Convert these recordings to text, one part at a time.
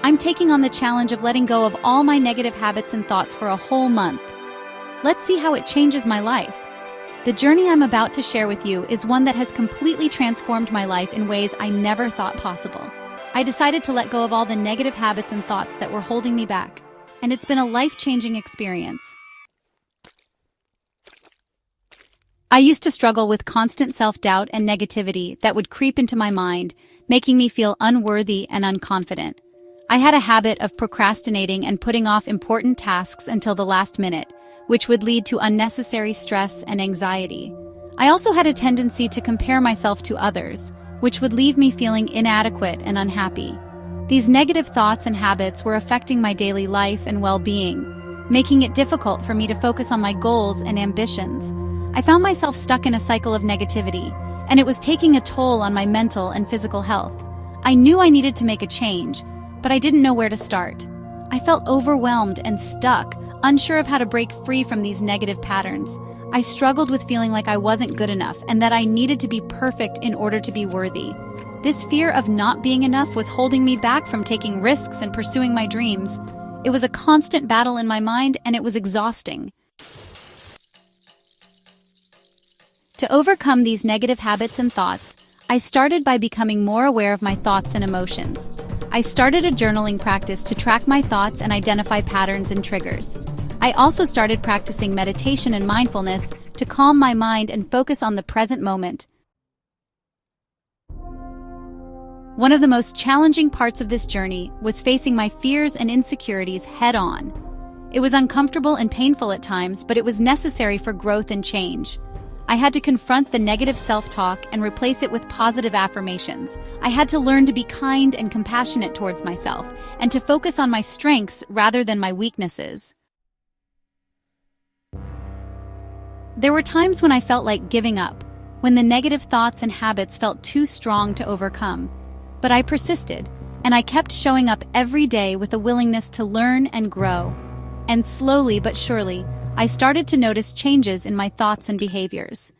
I'm taking on the challenge of letting go of all my negative habits and thoughts for a whole month. Let's see how it changes my life. The journey I'm about to share with you is one that has completely transformed my life in ways I never thought possible. I decided to let go of all the negative habits and thoughts that were holding me back, and it's been a life-changing experience. I used to struggle with constant self-doubt and negativity that would creep into my mind, making me feel unworthy and unconfident. I had a habit of procrastinating and putting off important tasks until the last minute, which would lead to unnecessary stress and anxiety. I also had a tendency to compare myself to others, which would leave me feeling inadequate and unhappy. These negative thoughts and habits were affecting my daily life and well-being, making it difficult for me to focus on my goals and ambitions. I found myself stuck in a cycle of negativity, and it was taking a toll on my mental and physical health. I knew I needed to make a change, but I didn't know where to start. I felt overwhelmed and stuck, unsure of how to break free from these negative patterns. I struggled with feeling like I wasn't good enough and that I needed to be perfect in order to be worthy. This fear of not being enough was holding me back from taking risks and pursuing my dreams. It was a constant battle in my mind, and it was exhausting. To overcome these negative habits and thoughts, I started by becoming more aware of my thoughts and emotions. I started a journaling practice to track my thoughts and identify patterns and triggers. I also started practicing meditation and mindfulness to calm my mind and focus on the present moment. One of the most challenging parts of this journey was facing my fears and insecurities head-on. It was uncomfortable and painful at times, but it was necessary for growth and change. I had to confront the negative self-talk and replace it with positive affirmations. I had to learn to be kind and compassionate towards myself, and to focus on my strengths rather than my weaknesses. There were times when I felt like giving up, when the negative thoughts and habits felt too strong to overcome. But I persisted, and I kept showing up every day with a willingness to learn and grow. And slowly but surely, I started to notice changes in my thoughts and behaviors.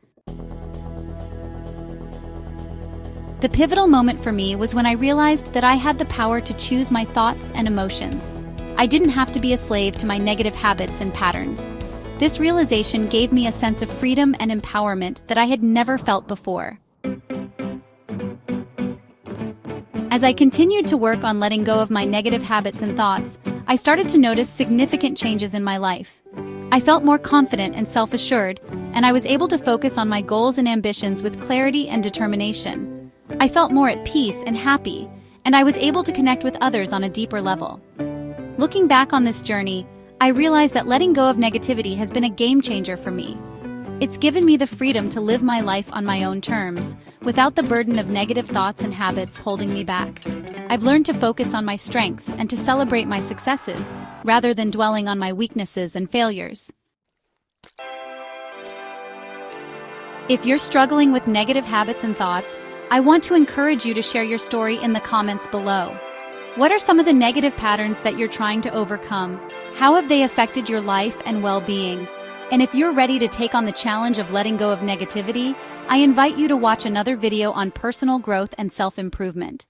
The pivotal moment for me was when I realized that I had the power to choose my thoughts and emotions. I didn't have to be a slave to my negative habits and patterns. This realization gave me a sense of freedom and empowerment that I had never felt before. As I continued to work on letting go of my negative habits and thoughts, I started to notice significant changes in my life. I felt more confident and self-assured, and I was able to focus on my goals and ambitions with clarity and determination. I felt more at peace and happy, and I was able to connect with others on a deeper level. Looking back on this journey, I realized that letting go of negativity has been a game changer for me. It's given me the freedom to live my life on my own terms, without the burden of negative thoughts and habits holding me back. I've learned to focus on my strengths and to celebrate my successes, rather than dwelling on my weaknesses and failures. If you're struggling with negative habits and thoughts, I want to encourage you to share your story in the comments below. What are some of the negative patterns that you're trying to overcome? How have they affected your life and well-being? And if you're ready to take on the challenge of letting go of negativity, I invite you to watch another video on personal growth and self-improvement.